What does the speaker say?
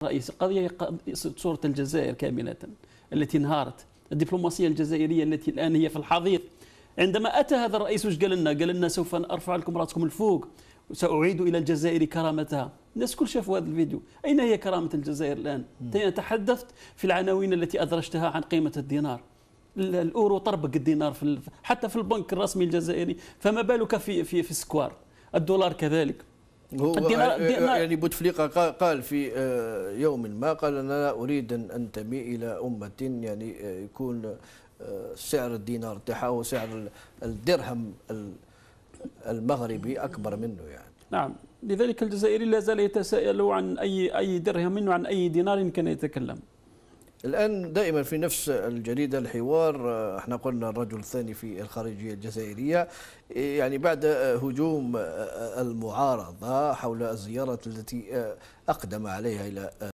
رئيس القضية هي صورة الجزائر كاملة التي انهارت. الدبلوماسية الجزائرية التي الآن هي في الحضيض. عندما أتى هذا الرئيس وش قال لنا؟ قال لنا سوف أرفع لكم رأسكم الفوق وسأعيد إلى الجزائر كرامتها. الناس كل شافوا هذا الفيديو. أين هي كرامة الجزائر الآن؟ تحدثت في العناوين التي أدرجتها عن قيمة الدينار. الأورو طربق الدينار حتى في البنك الرسمي الجزائري، فما بالك في السكوار. الدولار كذلك. هو يعني بوتفليقة قال في يوم ما، قال أنا لا أريد أن أنتمي إلى أمة يعني يكون سعر الدينار تاعها وسعر الدرهم المغربي أكبر منه يعني. نعم، لذلك الجزائري لا زال يتساءل عن أي درهم منه، عن أي دينار كان يتكلم. الآن دائما في نفس الجريدة الحوار، احنا قلنا الرجل الثاني في الخارجية الجزائرية، يعني بعد هجوم المعارضة حول الزيارة التي أقدم عليها إلى